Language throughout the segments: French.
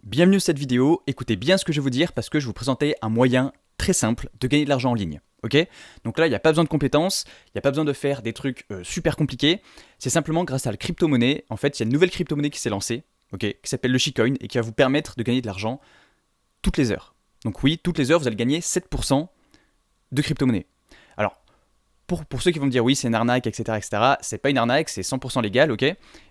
Bienvenue sur cette vidéo, écoutez bien ce que je vais vous dire parce que je vais vous présenter un moyen très simple de gagner de l'argent en ligne. Ok? Donc là, il n'y a pas besoin de compétences, il n'y a pas besoin de faire des trucs super compliqués. C'est simplement grâce à la crypto-monnaie. En fait, il y a une nouvelle crypto-monnaie qui s'est lancée, ok, qui s'appelle le Shitcoin et qui va vous permettre de gagner de l'argent toutes les heures. Donc oui, toutes les heures, vous allez gagner 7% de crypto-monnaie. Alors, pour ceux qui vont me dire oui, c'est une arnaque, etc., c'est pas une arnaque, c'est 100% légal, ok?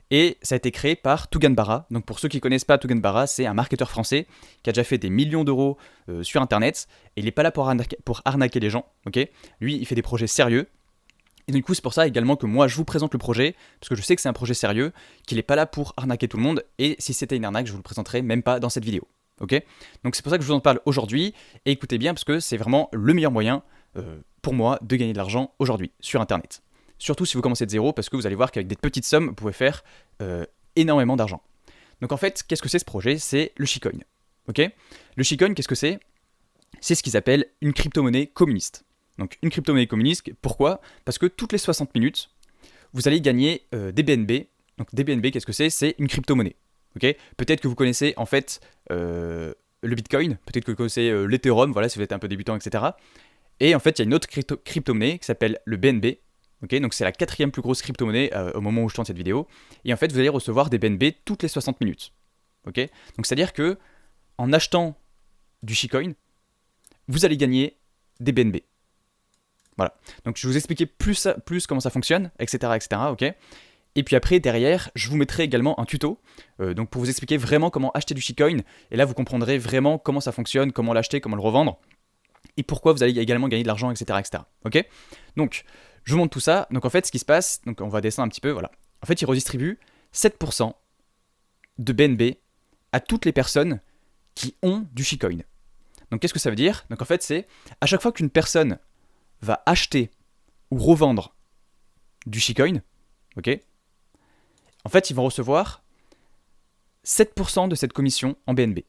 Et ça a été créé par Tuganbara. Donc pour ceux qui ne connaissent pas Tuganbara, c'est un marketeur français qui a déjà fait des millions d'euros sur Internet. Et il n'est pas là pour arnaquer les gens, ok? Lui, il fait des projets sérieux. Et du coup, c'est pour ça également que moi, je vous présente le projet, parce que je sais que c'est un projet sérieux, qu'il n'est pas là pour arnaquer tout le monde. Et si c'était une arnaque, je vous le présenterai même pas dans cette vidéo, ok? Donc c'est pour ça que je vous en parle aujourd'hui. Et écoutez bien, parce que c'est vraiment le meilleur moyen pour moi de gagner de l'argent aujourd'hui sur Internet. Surtout si vous commencez de zéro, parce que vous allez voir qu'avec des petites sommes, vous pouvez faire énormément d'argent. Donc en fait, qu'est-ce que c'est ce projet? C'est le Shitcoin. Ok? Le Shitcoin, qu'est-ce que c'est? C'est ce qu'ils appellent une crypto-monnaie communiste. Donc une crypto-monnaie communiste, pourquoi? Parce que toutes les 60 minutes, vous allez gagner des BNB. Donc des BNB, qu'est-ce que c'est? C'est une crypto-monnaie. Ok? Peut-être que vous connaissez en fait le Bitcoin, peut-être que vous connaissez l'Ethereum, voilà, si vous êtes un peu débutant, etc. Et en fait, il y a une autre crypto-monnaie qui s'appelle le BNB. Okay, donc c'est la quatrième plus grosse crypto-monnaie au moment où je tourne cette vidéo. Et en fait, vous allez recevoir des BNB toutes les 60 minutes. Okay, donc c'est-à-dire que en achetant du Shitcoin, vous allez gagner des BNB. Voilà. Donc je vais vous expliquer plus comment ça fonctionne, etc. Okay, et puis après, derrière, je vous mettrai également un tuto donc pour vous expliquer vraiment comment acheter du Shitcoin. Et là, vous comprendrez vraiment comment ça fonctionne, comment l'acheter, comment le revendre. Et pourquoi vous allez également gagner de l'argent, etc. Ok? Donc, je vous montre tout ça. Donc en fait, ce qui se passe, donc on va descendre un petit peu, voilà. En fait, ils redistribuent 7% de BNB à toutes les personnes qui ont du Shitcoin. Donc qu'est-ce que ça veut dire? Donc en fait, c'est à chaque fois qu'une personne va acheter ou revendre du Shitcoin, ok? En fait, ils vont recevoir 7% de cette commission en BNB.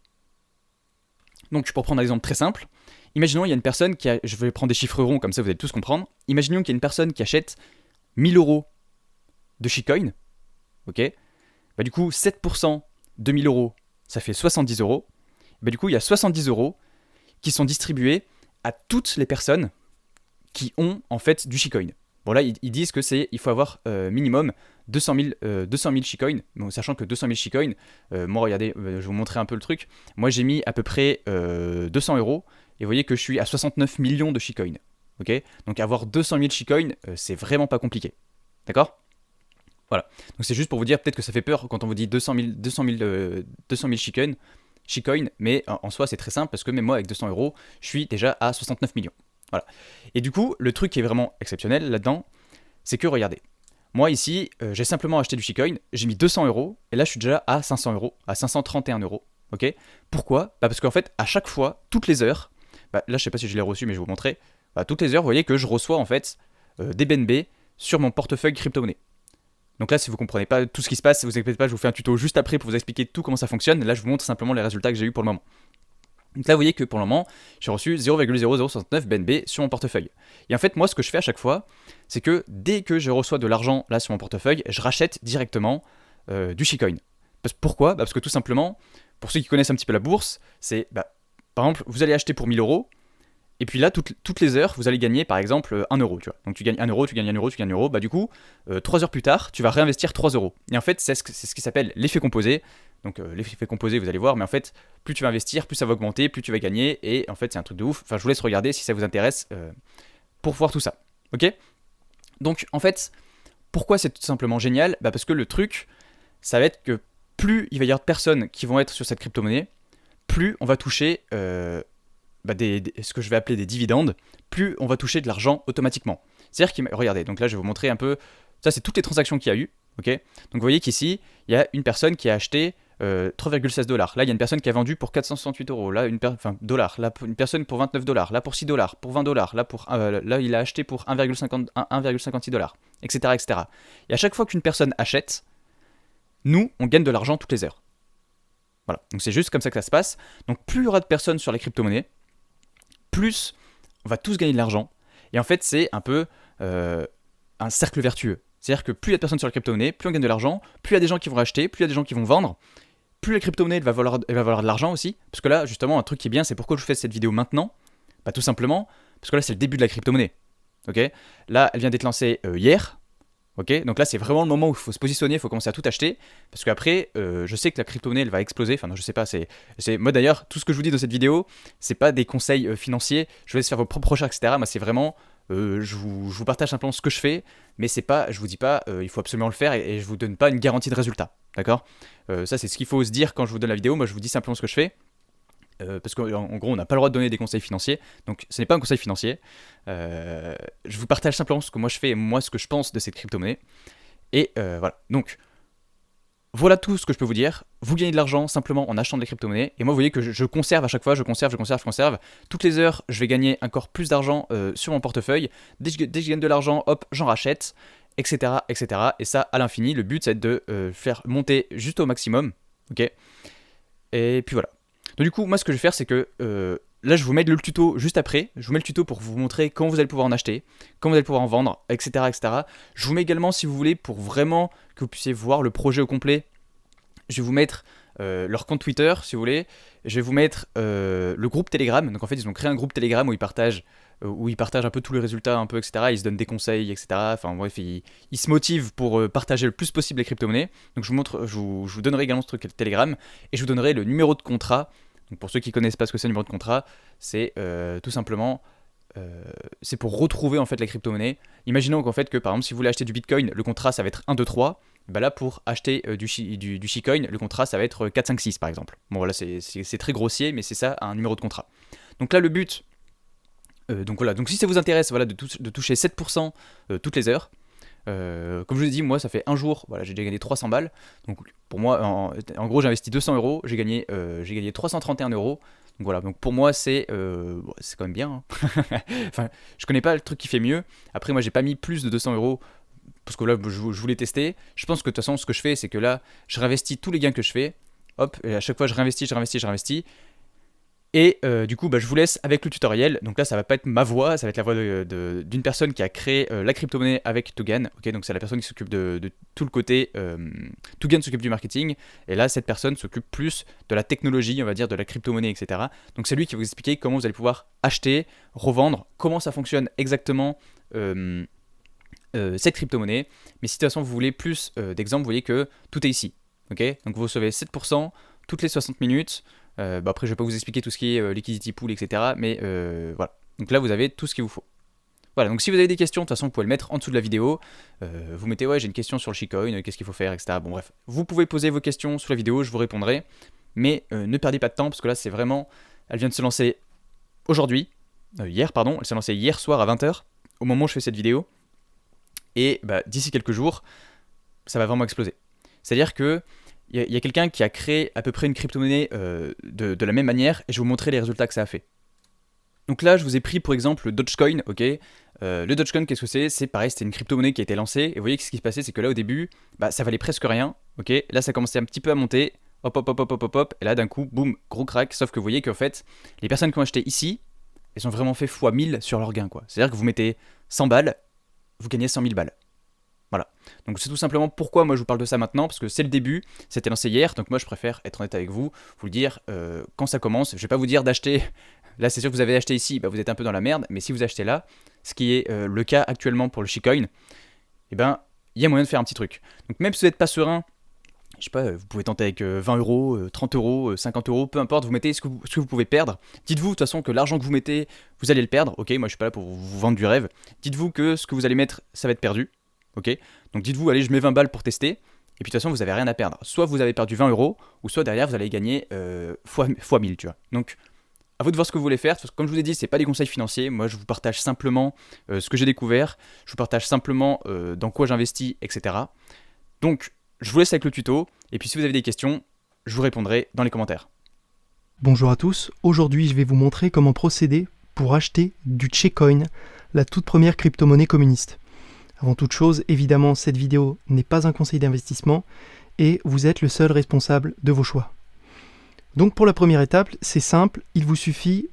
Donc pour prendre un exemple très simple, imaginons il y a une personne qui a, je vais prendre des chiffres ronds comme ça vous allez tous comprendre. Imaginons qu'il y a une personne qui achète 1000 euros de Shitcoin, ok? Bah du coup 7% de 1000 euros, ça fait 70 euros. Bah du coup il y a 70 euros qui sont distribués à toutes les personnes qui ont en fait du Shitcoin. Bon là ils disent que il faut avoir minimum 200 000 Shitcoin, bon, sachant que 200 000 Shitcoin, moi regardez, je vais vous montrer un peu le truc. Moi j'ai mis à peu près 200 euros. Et vous voyez que je suis à 69 millions de Shitcoin. Okay, donc avoir 200 000 Shitcoin, c'est vraiment pas compliqué. D'accord? Voilà. Donc c'est juste pour vous dire, peut-être que ça fait peur quand on vous dit 200 000 Shitcoin, mais en soi c'est très simple parce que même moi avec 200 euros, je suis déjà à 69 millions. Voilà. Et du coup, le truc qui est vraiment exceptionnel là-dedans, c'est que regardez. Moi ici, j'ai simplement acheté du Shitcoin, j'ai mis 200 euros, et là je suis déjà à 500 euros, à 531 euros. Ok? Pourquoi? Parce qu'en fait, à chaque fois, toutes les heures, là je sais pas si je l'ai reçu mais je vais vous montrer, toutes les heures vous voyez que je reçois en fait des BNB sur mon portefeuille crypto-monnaie. Donc là si vous comprenez pas tout ce qui se passe, vous inquiétez pas, je vous fais un tuto juste après pour vous expliquer tout comment ça fonctionne. Là je vous montre simplement les résultats que j'ai eu pour le moment. Donc là vous voyez que pour le moment j'ai reçu 0,0069 BNB sur mon portefeuille. Et en fait moi ce que je fais à chaque fois, c'est que dès que je reçois de l'argent là sur mon portefeuille, je rachète directement du Shitcoin. Pourquoi? Parce que tout simplement, pour ceux qui connaissent un petit peu la bourse, c'est par exemple, vous allez acheter pour 1000 euros, et puis là, toutes les heures, vous allez gagner par exemple 1 euro, tu vois. Donc tu gagnes 1 euro, tu gagnes 1 euro, tu gagnes 1 euro, du coup, 3 heures plus tard, tu vas réinvestir 3 euros. Et en fait, c'est ce qui s'appelle l'effet composé. Donc l'effet composé, vous allez voir, mais en fait, plus tu vas investir, plus ça va augmenter, plus tu vas gagner, et en fait, c'est un truc de ouf. Enfin, je vous laisse regarder si ça vous intéresse pour voir tout ça. Ok? Donc en fait, pourquoi c'est tout simplement génial? Parce que le truc, ça va être que plus il va y avoir de personnes qui vont être sur cette crypto-monnaie, plus on va toucher ce que je vais appeler des dividendes, plus on va toucher de l'argent automatiquement. C'est-à-dire que, regardez, donc là je vais vous montrer un peu, ça c'est toutes les transactions qu'il y a eu, ok? Donc vous voyez qu'ici, il y a une personne qui a acheté 3,16 $. Là il y a une personne qui a vendu pour 468 euros, là dollars, là une personne pour 29 $, là pour 6 $, pour 20 $, là il a acheté pour 1,56 $, etc. Et à chaque fois qu'une personne achète, nous on gagne de l'argent toutes les heures. Voilà, donc c'est juste comme ça que ça se passe. Donc plus il y aura de personnes sur les crypto-monnaies, plus on va tous gagner de l'argent. Et en fait, c'est un peu un cercle vertueux. C'est-à-dire que plus il y a de personnes sur la crypto-monnaie, plus on gagne de l'argent, plus il y a des gens qui vont acheter, plus il y a des gens qui vont vendre, plus la crypto-monnaie elle va valoir de l'argent aussi. Parce que là, justement, un truc qui est bien, c'est pourquoi je fais cette vidéo maintenant. Bah, tout simplement, parce que là, c'est le début de la crypto-monnaie. Ok, là, elle vient d'être lancée hier. Ok, donc là, c'est vraiment le moment où il faut se positionner, il faut commencer à tout acheter. Parce qu'après, je sais que la crypto-monnaie, elle va exploser. Enfin, non, je sais pas. Moi, d'ailleurs, tout ce que je vous dis dans cette vidéo, c'est pas des conseils financiers. Je vous laisse faire vos propres recherches, etc. Moi, c'est vraiment. Je vous partage simplement ce que je fais, mais c'est pas, je vous dis pas, il faut absolument le faire et je vous donne pas une garantie de résultat. D'accord. Ça, c'est ce qu'il faut se dire quand je vous donne la vidéo. Moi, je vous dis simplement ce que je fais. Parce qu'en gros, on n'a pas le droit de donner des conseils financiers, donc ce n'est pas un conseil financier. Je vous partage simplement ce que moi je fais et moi ce que je pense de cette crypto-monnaie. Et voilà, donc voilà tout ce que je peux vous dire. Vous gagnez de l'argent simplement en achetant des crypto-monnaies. Et moi, vous voyez que je conserve à chaque fois, je conserve. Toutes les heures, je vais gagner encore plus d'argent sur mon portefeuille. Dès que je gagne de l'argent, hop, j'en rachète, etc., etc. Et ça, à l'infini. Le but, c'est de faire monter juste au maximum. Ok. Et puis voilà. Donc du coup, moi ce que je vais faire, c'est que là je vous mets le tuto juste après. Je vous mets le tuto pour vous montrer comment vous allez pouvoir en acheter, comment vous allez pouvoir en vendre, etc., etc. Je vous mets également, si vous voulez, pour vraiment que vous puissiez voir le projet au complet, je vais vous mettre leur compte Twitter, si vous voulez. Je vais vous mettre le groupe Telegram. Donc en fait, ils ont créé un groupe Telegram où ils partagent un peu tous les résultats, un peu, etc. Ils se donnent des conseils, etc. Enfin bref, ils se motivent pour partager le plus possible les crypto-monnaies. Donc je vous donnerai également ce truc Telegram et je vous donnerai le numéro de contrat. Donc pour ceux qui connaissent pas ce que c'est le numéro de contrat, c'est tout simplement c'est pour retrouver en fait la crypto-monnaie. Imaginons qu'en fait que par exemple si vous voulez acheter du Bitcoin, le contrat ça va être 1, 2, 3. Bah là pour acheter du Shitcoin, le contrat ça va être 4, 5, 6 par exemple. Bon voilà, c'est très grossier mais c'est ça un numéro de contrat. Donc là le but, donc voilà, donc si ça vous intéresse voilà, de toucher 7% toutes les heures, comme je vous l'ai dit, moi ça fait un jour, voilà, j'ai déjà gagné 300 balles. Donc pour moi, en gros, j'ai investi 200 euros, j'ai gagné 331 euros. Donc voilà, donc pour moi c'est quand même bien. Hein. Enfin, je connais pas le truc qui fait mieux. Après, moi j'ai pas mis plus de 200 euros parce que là je voulais tester. Je pense que de toute façon, ce que je fais, c'est que là, je réinvestis tous les gains que je fais. Hop, et à chaque fois je réinvestis. Et du coup, je vous laisse avec le tutoriel. Donc là, ça va pas être ma voix, ça va être la voix d'une personne qui a créé la crypto-monnaie avec Tugan. Ok, donc c'est la personne qui s'occupe de tout le côté. Tugan s'occupe du marketing. Et là, cette personne s'occupe plus de la technologie, on va dire, de la crypto-monnaie, etc. Donc c'est lui qui va vous expliquer comment vous allez pouvoir acheter, revendre, comment ça fonctionne exactement cette crypto-monnaie. Mais si de toute façon vous voulez plus d'exemples, vous voyez que tout est ici. Ok, donc vous recevez 7% toutes les 60 minutes. Après, je vais pas vous expliquer tout ce qui est liquidity pool, etc. Mais voilà. Donc là, vous avez tout ce qu'il vous faut. Voilà, donc si vous avez des questions, de toute façon, vous pouvez le mettre en dessous de la vidéo. Vous mettez, ouais, j'ai une question sur le Shitcoin, qu'est-ce qu'il faut faire, etc. Bon, bref. Vous pouvez poser vos questions sous la vidéo, je vous répondrai. Mais ne perdez pas de temps, parce que là, c'est vraiment. Elle vient de se lancer hier, pardon. Elle s'est lancée hier soir à 20h, au moment où je fais cette vidéo. Et d'ici quelques jours, ça va vraiment exploser. C'est-à-dire que. Il y a quelqu'un qui a créé à peu près une crypto-monnaie de la même manière et je vais vous montrer les résultats que ça a fait. Donc là, je vous ai pris pour exemple le Dogecoin, ok. Le Dogecoin, qu'est-ce que c'est? C'est pareil, c'était une crypto-monnaie qui a été lancée et vous voyez que ce qui se passait, c'est que là au début, ça valait presque rien, ok. Là, ça commençait un petit peu à monter, hop, et là d'un coup, boum, gros crack. Sauf que vous voyez qu'en fait, les personnes qui ont acheté ici, elles ont vraiment fait x1000 sur leur gain, quoi. C'est-à-dire que vous mettez 100 balles, vous gagnez 100 000 balles. Voilà, donc c'est tout simplement pourquoi moi je vous parle de ça maintenant, parce que c'est le début, c'était lancé hier, donc moi je préfère être honnête avec vous, vous le dire quand ça commence. Je vais pas vous dire d'acheter, là c'est sûr que vous avez acheté ici, vous êtes un peu dans la merde, mais si vous achetez là, ce qui est le cas actuellement pour le Shitcoin, il y a moyen de faire un petit truc. Donc même si vous n'êtes pas serein, je sais pas, vous pouvez tenter avec 20 euros, 30 euros, 50 euros, peu importe, vous mettez ce que vous pouvez perdre. Dites-vous de toute façon que l'argent que vous mettez, vous allez le perdre, ok, moi je suis pas là pour vous vendre du rêve. Dites-vous que ce que vous allez mettre, ça va être perdu. Ok, donc dites-vous, allez, je mets 20 balles pour tester, et puis de toute façon, vous n'avez rien à perdre. Soit vous avez perdu 20 euros, ou soit derrière, vous allez gagner fois 1000, tu vois. Donc, à vous de voir ce que vous voulez faire. Comme je vous ai dit, c'est pas des conseils financiers. Moi, je vous partage simplement ce que j'ai découvert. Je vous partage simplement dans quoi j'investis, etc. Donc, je vous laisse avec le tuto, et puis si vous avez des questions, je vous répondrai dans les commentaires. Bonjour à tous, aujourd'hui je vais vous montrer comment procéder pour acheter du Shitcoin, la toute première crypto-monnaie communiste. Avant toute chose, évidemment, cette vidéo n'est pas un conseil d'investissement et vous êtes le seul responsable de vos choix. Donc pour la première étape, c'est simple, il vous suffit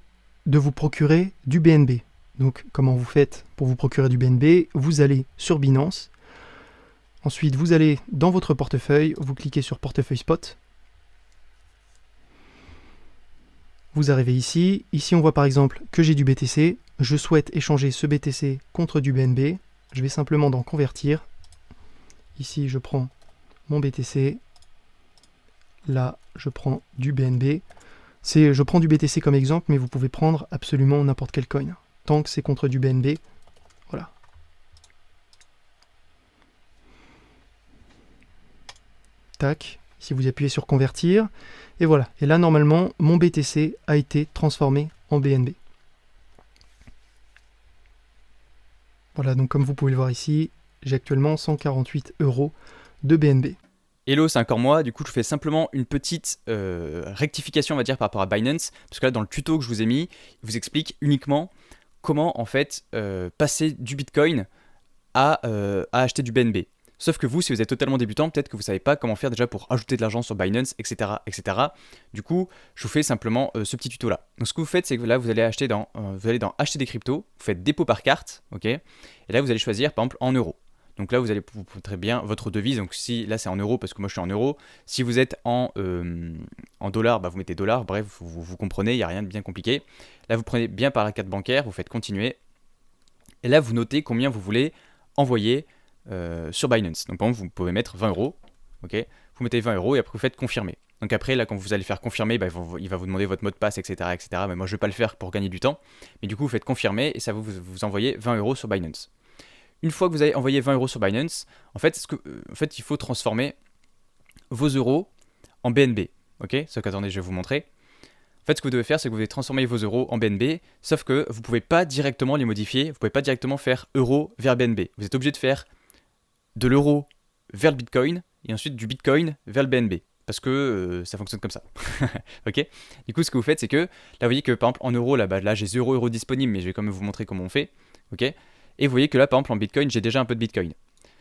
de vous procurer du BNB. Donc comment vous faites pour vous procurer du BNB? Vous allez sur Binance, ensuite vous allez dans votre portefeuille, vous cliquez sur portefeuille spot, Vous arrivez ici. Ici, on voit par exemple que j'ai du BTC. Je souhaite échanger ce BTC contre du BNB. Je vais simplement dans convertir. Ici, je prends mon BTC. Là, je prends du BNB. Je prends du BTC comme exemple, mais vous pouvez prendre absolument n'importe quel coin. Tant que c'est contre du BNB, voilà. Tac. Ici, vous appuyez sur convertir. Et voilà. Et là, normalement, mon BTC a été transformé en BNB. Voilà, donc comme vous pouvez le voir ici, j'ai actuellement 148 € de BNB. Hello, c'est encore moi. Du coup, je fais simplement une petite rectification, on va dire, par rapport à Binance. Parce que là, dans le tuto que je vous ai mis, il vous explique uniquement comment, en fait, passer du Bitcoin à acheter du BNB. Sauf que vous, si vous êtes totalement débutant, peut-être que vous ne savez pas comment faire déjà pour ajouter de l'argent sur Binance, etc., etc. Du coup, je vous fais simplement ce petit tuto-là. Donc, ce que vous faites, c'est que là, vous allez dans acheter des cryptos, vous faites dépôt par carte, ok. Et là, vous allez choisir, par exemple, en euros. Donc là, vous très bien votre devise. Donc si là, c'est en euros parce que moi, je suis en euros. Si vous êtes en dollars, bah, vous mettez dollars. Bref, vous comprenez, il n'y a rien de bien compliqué. Là, vous prenez bien par la carte bancaire, vous faites continuer. Et là, vous notez combien vous voulez envoyer sur Binance. Donc par exemple, vous pouvez mettre 20 €. Okay, vous mettez 20 € et après, vous faites confirmer. Donc après, là, quand vous allez faire confirmer, bah, il va vous demander votre mot de passe, etc., etc. Mais moi, je ne vais pas le faire pour gagner du temps. Mais du coup, vous faites confirmer et ça va vous envoyer 20 € sur Binance. Une fois que vous avez envoyé 20 € sur Binance, en fait, il faut transformer vos euros en BNB. Ok, attendez, je vais vous montrer. En fait, ce que vous devez faire, c'est que vous devez transformer vos euros en BNB, sauf que vous ne pouvez pas directement les modifier, vous ne pouvez pas directement faire euro vers BNB. Vous êtes obligé de faire de l'euro vers le Bitcoin et ensuite du Bitcoin vers le BNB. Parce que ça fonctionne comme ça. Ok. Du coup, ce que vous faites, c'est que là, vous voyez que par exemple en euros, là j'ai 0 € disponible, mais je vais quand même vous montrer comment on fait. Ok. Et vous voyez que là, par exemple, en Bitcoin, j'ai déjà un peu de Bitcoin.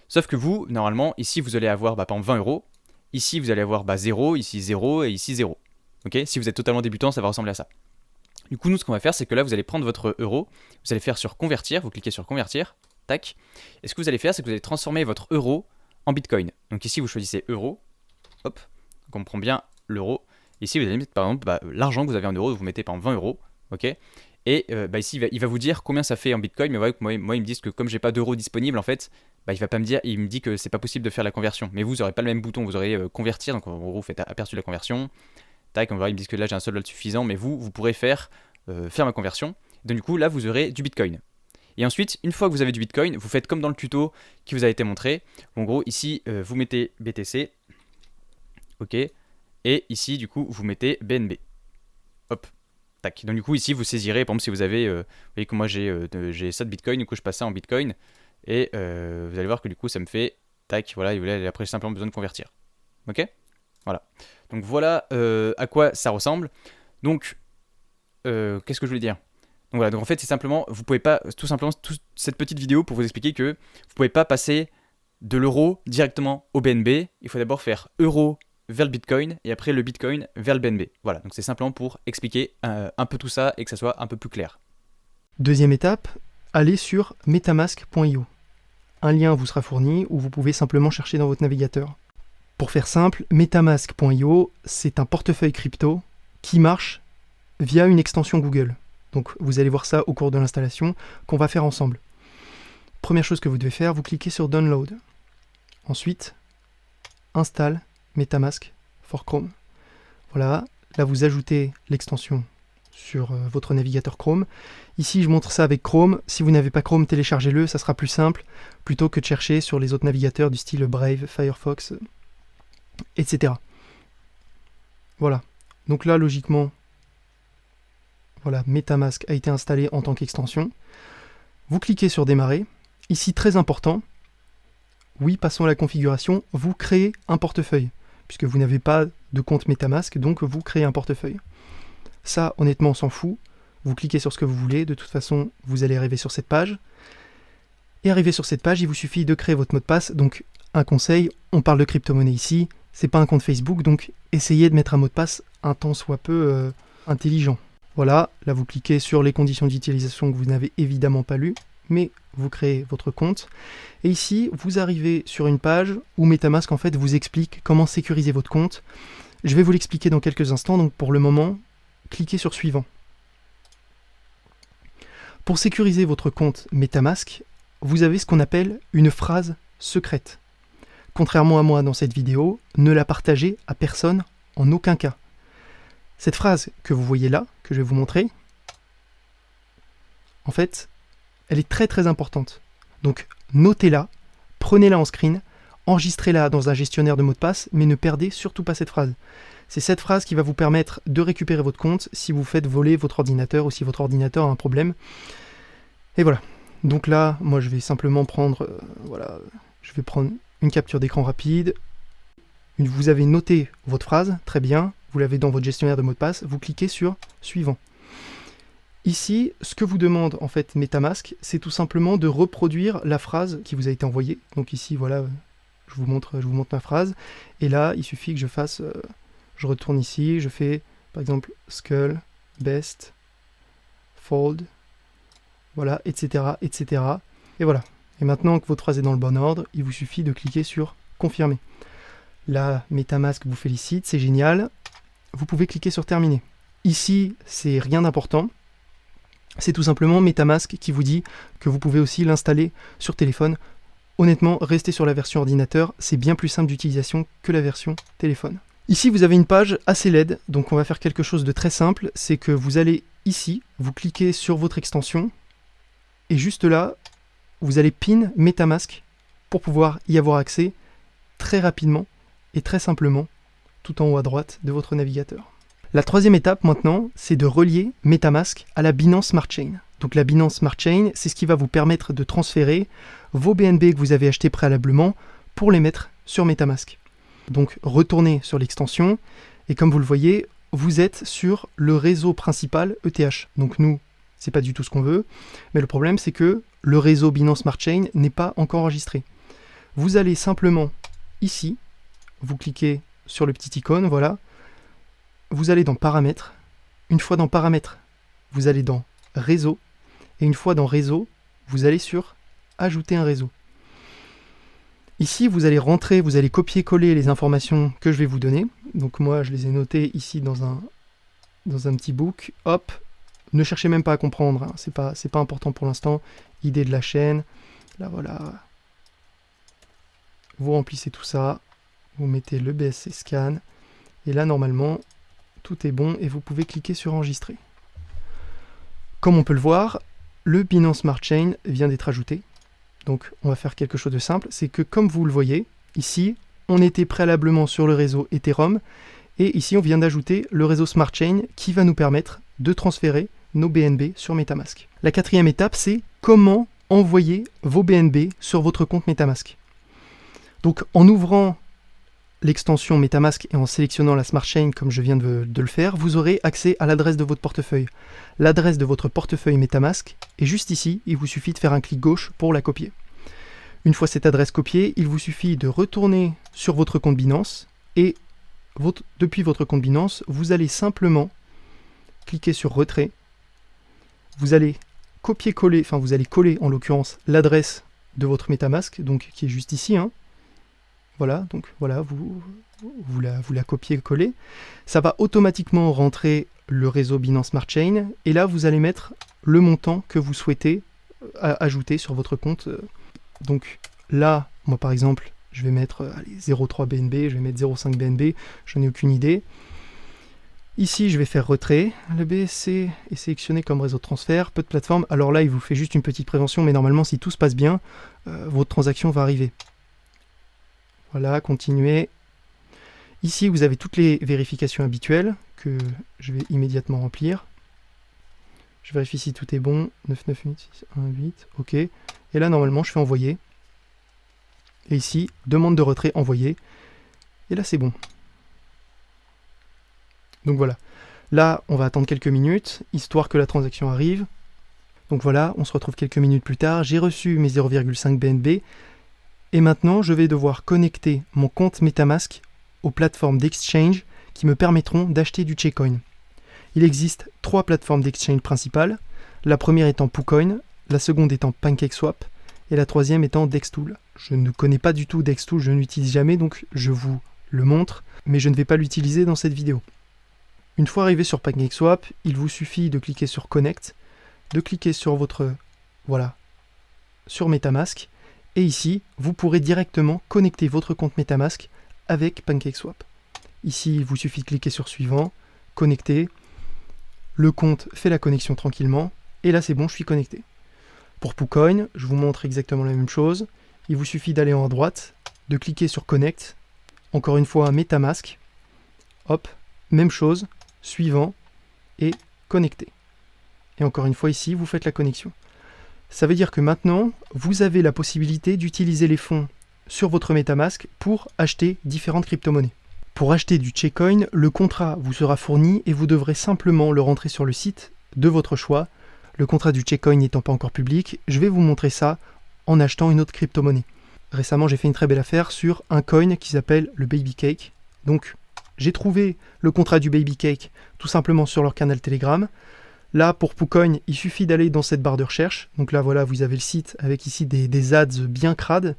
Sauf que vous, normalement, ici, vous allez avoir, par exemple, 20 €. Ici, vous allez avoir 0, ici 0 et ici 0. Ok. Si vous êtes totalement débutant, ça va ressembler à ça. Du coup, nous, ce qu'on va faire, c'est que là, vous allez prendre votre euro, vous allez faire sur convertir, vous cliquez sur convertir, tac. Et ce que vous allez faire, c'est que vous allez transformer votre euro en Bitcoin. Donc ici, vous choisissez euro, hop, donc on prend bien l'euro. Ici, vous allez mettre, par exemple, l'argent que vous avez en euros, vous mettez par exemple 20 €, ok. Et ici, il va vous dire combien ça fait en Bitcoin, mais ouais, moi, ils me disent que comme j'ai pas d'euros disponibles, en fait, il va pas me dire, il me dit que c'est pas possible de faire la conversion. Mais vous n'aurez pas le même bouton, vous aurez convertir, donc en gros, vous faites aperçu de la conversion. Tac, on va voir, ils me disent que là j'ai un solde suffisant, mais vous pourrez faire ma conversion. Donc du coup, là, vous aurez du Bitcoin. Et ensuite, une fois que vous avez du Bitcoin, vous faites comme dans le tuto qui vous a été montré. En gros, ici, vous mettez BTC, ok, et ici, du coup, vous mettez BNB. Hop. Tac. Donc du coup ici vous saisirez, par exemple si vous avez, vous voyez que moi j'ai ça de Bitcoin, du coup je passe ça en Bitcoin et vous allez voir que du coup ça me fait, tac, voilà, et après j'ai simplement besoin de convertir. Ok. Voilà. Donc voilà à quoi ça ressemble. Donc qu'est-ce que je voulais dire? Donc voilà, donc en fait c'est simplement, vous pouvez pas, tout simplement, cette petite vidéo pour vous expliquer que vous pouvez pas passer de l'euro directement au BNB, il faut d'abord faire euro vers le Bitcoin et après le Bitcoin vers le BNB. Voilà, donc c'est simplement pour expliquer un peu tout ça et que ça soit un peu plus clair. Deuxième étape, allez sur metamask.io. Un lien vous sera fourni où vous pouvez simplement chercher dans votre navigateur. Pour faire simple, metamask.io, c'est un portefeuille crypto qui marche via une extension Google. Donc vous allez voir ça au cours de l'installation qu'on va faire ensemble. Première chose que vous devez faire, vous cliquez sur Download. Ensuite, installe MetaMask for Chrome. Voilà, là vous ajoutez l'extension sur votre navigateur Chrome. Ici je montre ça avec Chrome. Si vous n'avez pas Chrome, téléchargez-le, ça sera plus simple plutôt que de chercher sur les autres navigateurs du style Brave, Firefox, etc. Voilà, donc là logiquement, voilà, MetaMask a été installé en tant qu'extension. Vous cliquez sur démarrer. Ici très important, oui, passons à la configuration, vous créez un portefeuille. Puisque vous n'avez pas de compte MetaMask, donc vous créez un portefeuille. Ça, honnêtement, on s'en fout. Vous cliquez sur ce que vous voulez, de toute façon, vous allez arriver sur cette page. Et arrivé sur cette page, il vous suffit de créer votre mot de passe. Donc, un conseil, on parle de crypto-monnaie ici, c'est pas un compte Facebook, donc essayez de mettre un mot de passe un tant soit peu intelligent. Voilà, là vous cliquez sur les conditions d'utilisation que vous n'avez évidemment pas lues, mais vous créez votre compte. Et ici, vous arrivez sur une page où MetaMask en fait vous explique comment sécuriser votre compte. Je vais vous l'expliquer dans quelques instants, donc pour le moment, cliquez sur Suivant. Pour sécuriser votre compte MetaMask, vous avez ce qu'on appelle une phrase secrète. Contrairement à moi dans cette vidéo, ne la partagez à personne en aucun cas. Cette phrase que vous voyez là, que je vais vous montrer, en fait, elle est très très importante. Donc notez-la, prenez-la en screen, enregistrez-la dans un gestionnaire de mots de passe, mais ne perdez surtout pas cette phrase. C'est cette phrase qui va vous permettre de récupérer votre compte si vous faites voler votre ordinateur ou si votre ordinateur a un problème. Et voilà. Donc là, moi je vais simplement prendre, je vais prendre une capture d'écran rapide. Vous avez noté votre phrase, très bien. Vous l'avez dans votre gestionnaire de mots de passe. Vous cliquez sur Suivant. Ici, ce que vous demande en fait MetaMask, c'est tout simplement de reproduire la phrase qui vous a été envoyée. Donc ici, voilà, je vous montre ma phrase. Et là, il suffit que je fasse, je retourne ici, je fais par exemple Skull, Best, Fold, voilà, etc., etc. Et voilà. Et maintenant que votre phrase est dans le bon ordre, il vous suffit de cliquer sur Confirmer. Là, MetaMask vous félicite, c'est génial. Vous pouvez cliquer sur Terminer. Ici, c'est rien d'important. C'est tout simplement MetaMask qui vous dit que vous pouvez aussi l'installer sur téléphone. Honnêtement, restez sur la version ordinateur, c'est bien plus simple d'utilisation que la version téléphone. Ici, vous avez une page assez laide, donc on va faire quelque chose de très simple, c'est que vous allez ici, vous cliquez sur votre extension, et juste là, vous allez pin MetaMask pour pouvoir y avoir accès très rapidement et très simplement, tout en haut à droite de votre navigateur. La troisième étape maintenant, c'est de relier MetaMask à la Binance Smart Chain. Donc la Binance Smart Chain, c'est ce qui va vous permettre de transférer vos BNB que vous avez achetés préalablement pour les mettre sur MetaMask. Donc retournez sur l'extension et comme vous le voyez, vous êtes sur le réseau principal ETH. Donc nous, c'est pas du tout ce qu'on veut, mais le problème c'est que le réseau Binance Smart Chain n'est pas encore enregistré. Vous allez simplement ici, vous cliquez sur le petit icône, voilà. Vous allez dans Paramètres. Une fois dans Paramètres, vous allez dans Réseau. Et une fois dans Réseau, vous allez sur Ajouter un réseau. Ici, vous allez rentrer, vous allez copier-coller les informations que je vais vous donner. Donc moi, je les ai notées ici dans un petit book. Hop, ne cherchez même pas à comprendre, hein. C'est pas important pour l'instant. Idée de la chaîne. Là, voilà. Vous remplissez tout ça. Vous mettez le BSC scan. Et là, normalement, tout est bon et vous pouvez cliquer sur Enregistrer. Comme on peut le voir, le Binance Smart Chain vient d'être ajouté. Donc on va faire quelque chose de simple, c'est que comme vous le voyez, ici, on était préalablement sur le réseau Ethereum, et ici on vient d'ajouter le réseau Smart Chain qui va nous permettre de transférer nos BNB sur MetaMask. La quatrième étape, c'est comment envoyer vos BNB sur votre compte MetaMask. Donc en ouvrant l'extension MetaMask et en sélectionnant la Smart Chain comme je viens de le faire, vous aurez accès à l'adresse de votre portefeuille. L'adresse de votre portefeuille MetaMask est juste ici, il vous suffit de faire un clic gauche pour la copier. Une fois cette adresse copiée, il vous suffit de retourner sur votre compte Binance et depuis votre compte Binance, vous allez simplement cliquer sur Retrait. Vous allez copier-coller, enfin vous allez coller en l'occurrence l'adresse de votre MetaMask, donc qui est juste ici, hein. Voilà, donc voilà, vous la copiez-collez. Ça va automatiquement rentrer le réseau Binance Smart Chain. Et là, vous allez mettre le montant que vous souhaitez ajouter sur votre compte. Donc là, moi par exemple, je vais mettre 0,3 BNB, je vais mettre 0,5 BNB, je n'ai aucune idée. Ici, je vais faire retrait. Le BSC est sélectionné comme réseau de transfert, peu de plateformes. Alors là, il vous fait juste une petite prévention, mais normalement, si tout se passe bien, votre transaction va arriver. Voilà, continuez. Ici, vous avez toutes les vérifications habituelles que je vais immédiatement remplir. Je vérifie si tout est bon. 9986118, ok. Et là, normalement, je fais envoyer. Et ici, demande de retrait envoyé. Et là, c'est bon. Donc voilà. Là, on va attendre quelques minutes, histoire que la transaction arrive. Donc voilà, on se retrouve quelques minutes plus tard. J'ai reçu mes 0,5 BNB. Et maintenant, je vais devoir connecter mon compte MetaMask aux plateformes d'exchange qui me permettront d'acheter du Checkcoin. Il existe 3 plateformes d'exchange principales, la première étant PooCoin, la seconde étant PancakeSwap et la troisième étant Dextool. Je ne connais pas du tout Dextool, je ne l'utilise jamais, donc je vous le montre, mais je ne vais pas l'utiliser dans cette vidéo. Une fois arrivé sur PancakeSwap, il vous suffit de cliquer sur Connect, de cliquer sur sur MetaMask, et ici, vous pourrez directement connecter votre compte MetaMask avec PancakeSwap. Ici, il vous suffit de cliquer sur Suivant, Connecter, le compte fait la connexion tranquillement, et là c'est bon, je suis connecté. Pour PooCoin, je vous montre exactement la même chose. Il vous suffit d'aller en haut à droite, de cliquer sur Connect, encore une fois MetaMask, hop, même chose, Suivant, et Connecter. Et encore une fois ici, vous faites la connexion. Ça veut dire que maintenant, vous avez la possibilité d'utiliser les fonds sur votre MetaMask pour acheter différentes crypto-monnaies. Pour acheter du Checkcoin, le contrat vous sera fourni et vous devrez simplement le rentrer sur le site de votre choix. Le contrat du Checkcoin n'étant pas encore public, je vais vous montrer ça en achetant une autre crypto-monnaie. Récemment, j'ai fait une très belle affaire sur un coin qui s'appelle le Baby Cake. Donc, j'ai trouvé le contrat du Baby Cake tout simplement sur leur canal Telegram. Là, pour PooCoin, il suffit d'aller dans cette barre de recherche. Donc là, voilà, vous avez le site avec ici des ads bien crades.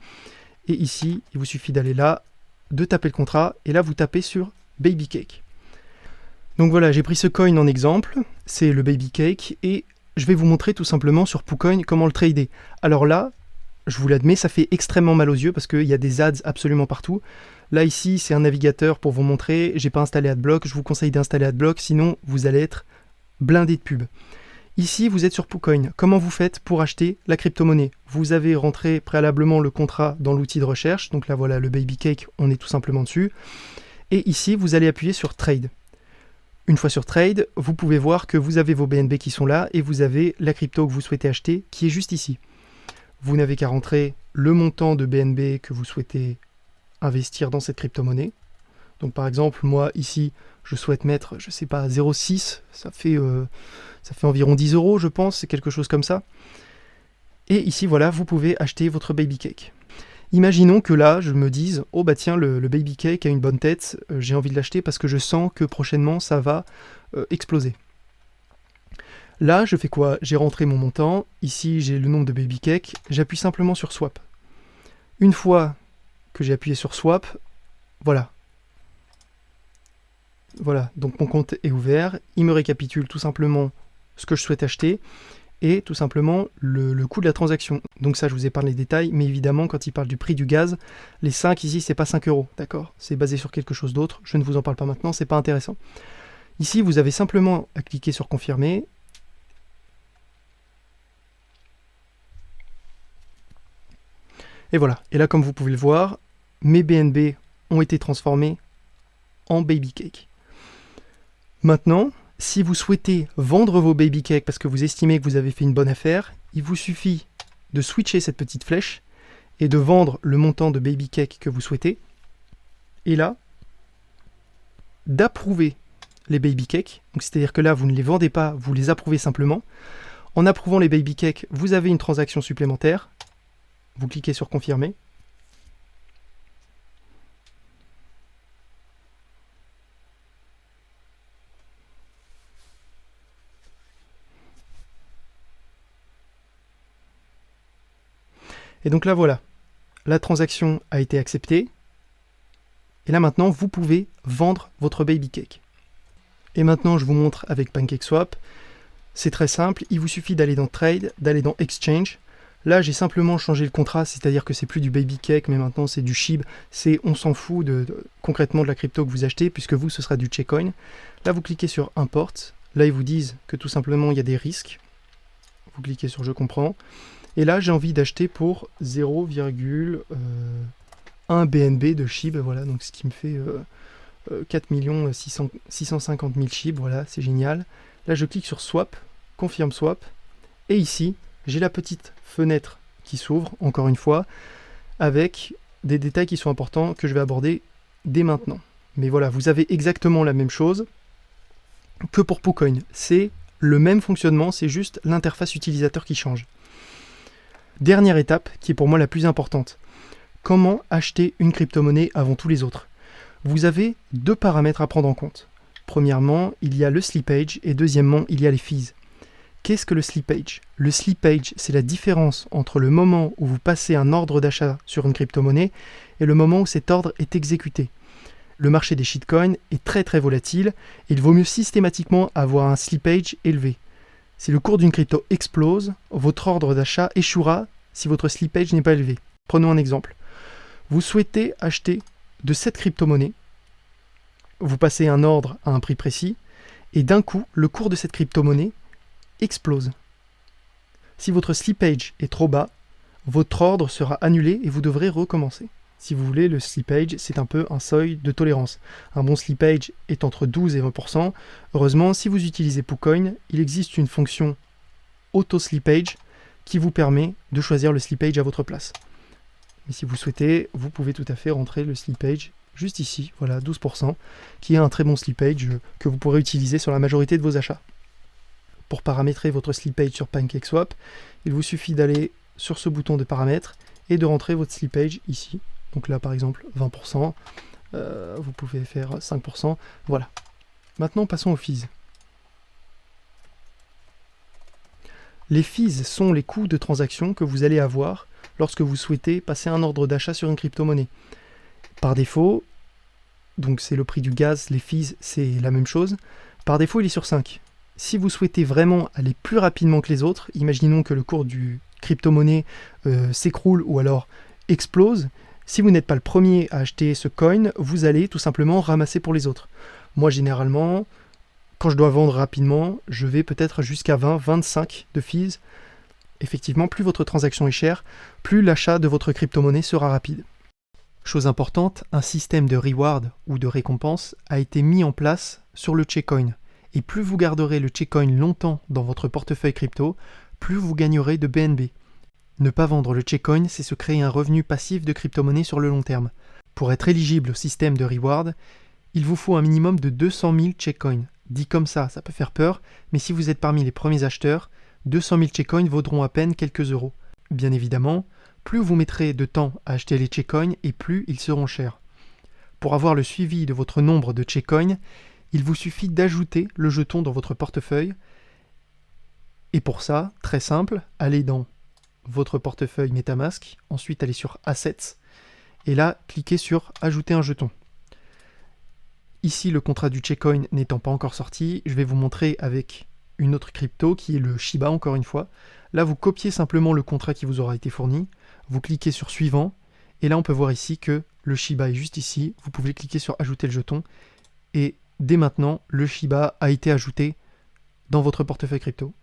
Et ici, il vous suffit d'aller là, de taper le contrat. Et là, vous tapez sur Baby Cake. Donc voilà, j'ai pris ce coin en exemple. C'est le Baby Cake. Et je vais vous montrer tout simplement sur PooCoin comment le trader. Alors là, je vous l'admets, ça fait extrêmement mal aux yeux parce qu'il y a des ads absolument partout. Là, ici, c'est un navigateur pour vous montrer. J'ai pas installé AdBlock. Je vous conseille d'installer AdBlock, sinon vous allez être blindé de pubs. Ici, vous êtes sur PooCoin. Comment vous faites pour acheter la crypto-monnaie? Vous avez rentré préalablement le contrat dans l'outil de recherche. Donc là, voilà, le Baby Cake, on est tout simplement dessus. Et ici, vous allez appuyer sur Trade. Une fois sur Trade, vous pouvez voir que vous avez vos BNB qui sont là et vous avez la crypto que vous souhaitez acheter qui est juste ici. Vous n'avez qu'à rentrer le montant de BNB que vous souhaitez investir dans cette crypto-monnaie. Donc par exemple, moi ici, je souhaite mettre, je sais pas, 0,6, ça fait environ 10 €, je pense, c'est quelque chose comme ça. Et ici, voilà, vous pouvez acheter votre Baby Cake. Imaginons que là, je me dise, oh bah tiens, le Baby Cake a une bonne tête, j'ai envie de l'acheter parce que je sens que prochainement, ça va exploser. Là, je fais quoi? J'ai rentré mon montant, ici j'ai le nombre de Baby Cake, j'appuie simplement sur Swap. Une fois que j'ai appuyé sur Swap, voilà. Voilà, donc mon compte est ouvert, il me récapitule tout simplement ce que je souhaite acheter et tout simplement le coût de la transaction. Donc ça, je vous ai parlé des détails, mais évidemment, quand il parle du prix du gaz, les 5 ici, c'est pas 5 €, d'accord? C'est basé sur quelque chose d'autre, je ne vous en parle pas maintenant, c'est pas intéressant. Ici, vous avez simplement à cliquer sur confirmer. Et voilà, et là, comme vous pouvez le voir, mes BNB ont été transformés en Baby Cake. Maintenant, si vous souhaitez vendre vos Baby Cake parce que vous estimez que vous avez fait une bonne affaire, il vous suffit de switcher cette petite flèche et de vendre le montant de Baby Cake que vous souhaitez. Et là, d'approuver les Baby Cake. Donc c'est-à-dire que là, vous ne les vendez pas, vous les approuvez simplement. En approuvant les Baby Cake, vous avez une transaction supplémentaire. Vous cliquez sur confirmer. Et donc là, voilà, la transaction a été acceptée. Et là, maintenant, vous pouvez vendre votre Baby Cake. Et maintenant, je vous montre avec PancakeSwap. C'est très simple, il vous suffit d'aller dans Trade, d'aller dans Exchange. Là, j'ai simplement changé le contrat, c'est-à-dire que c'est plus du Baby Cake, mais maintenant c'est du SHIB. On s'en fout concrètement de la crypto que vous achetez, puisque vous, ce sera du Checkcoin. Là, vous cliquez sur Import. Là, ils vous disent que tout simplement, il y a des risques. Vous cliquez sur Je comprends. Et là, j'ai envie d'acheter pour 0,1 BNB de SHIB, voilà, donc ce qui me fait 4 650 000 SHIB, voilà, c'est génial. Là, je clique sur Swap, confirme Swap, et ici, j'ai la petite fenêtre qui s'ouvre, encore une fois, avec des détails qui sont importants que je vais aborder dès maintenant. Mais voilà, vous avez exactement la même chose que pour PooCoin. C'est le même fonctionnement, c'est juste l'interface utilisateur qui change. Dernière étape, qui est pour moi la plus importante. Comment acheter une crypto-monnaie avant tous les autres? Vous avez deux paramètres à prendre en compte. Premièrement, il y a le slippage et deuxièmement, il y a les fees. Qu'est-ce que le slippage? Le slippage, c'est la différence entre le moment où vous passez un ordre d'achat sur une crypto-monnaie et le moment où cet ordre est exécuté. Le marché des shitcoins est très volatile et il vaut mieux systématiquement avoir un slippage élevé. Si le cours d'une crypto explose, votre ordre d'achat échouera si votre slippage n'est pas élevé. Prenons un exemple. Vous souhaitez acheter de cette crypto-monnaie, vous passez un ordre à un prix précis, et d'un coup, le cours de cette crypto-monnaie explose. Si votre slippage est trop bas, votre ordre sera annulé et vous devrez recommencer. Si vous voulez, le slippage, c'est un peu un seuil de tolérance. Un bon slippage est entre 12 et 20%. Heureusement, si vous utilisez PooCoin, il existe une fonction auto-slippage qui vous permet de choisir le slippage à votre place. Mais si vous souhaitez, vous pouvez tout à fait rentrer le slippage juste ici, voilà, 12%, qui est un très bon slippage que vous pourrez utiliser sur la majorité de vos achats. Pour paramétrer votre slippage sur PancakeSwap, il vous suffit d'aller sur ce bouton de paramètres et de rentrer votre slippage ici. Donc là, par exemple, 20%, vous pouvez faire 5%, voilà. Maintenant, passons aux fees. Les fees sont les coûts de transaction que vous allez avoir lorsque vous souhaitez passer un ordre d'achat sur une crypto-monnaie. Par défaut, donc c'est le prix du gaz, les fees, c'est la même chose. Par défaut, il est sur 5. Si vous souhaitez vraiment aller plus rapidement que les autres, imaginons que le cours du crypto-monnaie s'écroule ou alors explose, si vous n'êtes pas le premier à acheter ce coin, vous allez tout simplement ramasser pour les autres. Moi, généralement, quand je dois vendre rapidement, je vais peut-être jusqu'à 20, 25 de fees. Effectivement, plus votre transaction est chère, plus l'achat de votre crypto-monnaie sera rapide. Chose importante, un système de reward ou de récompense a été mis en place sur le Checkcoin. Et plus vous garderez le Checkcoin longtemps dans votre portefeuille crypto, plus vous gagnerez de BNB. Ne pas vendre le Checkcoin, c'est se créer un revenu passif de crypto-monnaie sur le long terme. Pour être éligible au système de reward, il vous faut un minimum de 200 000 Checkcoins. Dit comme ça peut faire peur, mais si vous êtes parmi les premiers acheteurs, 200 000 Checkcoins vaudront à peine quelques euros. Bien évidemment, plus vous mettrez de temps à acheter les Checkcoins et plus ils seront chers. Pour avoir le suivi de votre nombre de Checkcoins, il vous suffit d'ajouter le jeton dans votre portefeuille. Et pour ça, très simple, allez dans votre portefeuille MetaMask, ensuite allez sur Assets, et là, cliquez sur Ajouter un jeton. Ici, le contrat du Checkcoin n'étant pas encore sorti, je vais vous montrer avec une autre crypto qui est le Shiba encore une fois. Là, vous copiez simplement le contrat qui vous aura été fourni, vous cliquez sur Suivant, et là on peut voir ici que le Shiba est juste ici, vous pouvez cliquer sur Ajouter le jeton, et dès maintenant, le Shiba a été ajouté dans votre portefeuille crypto.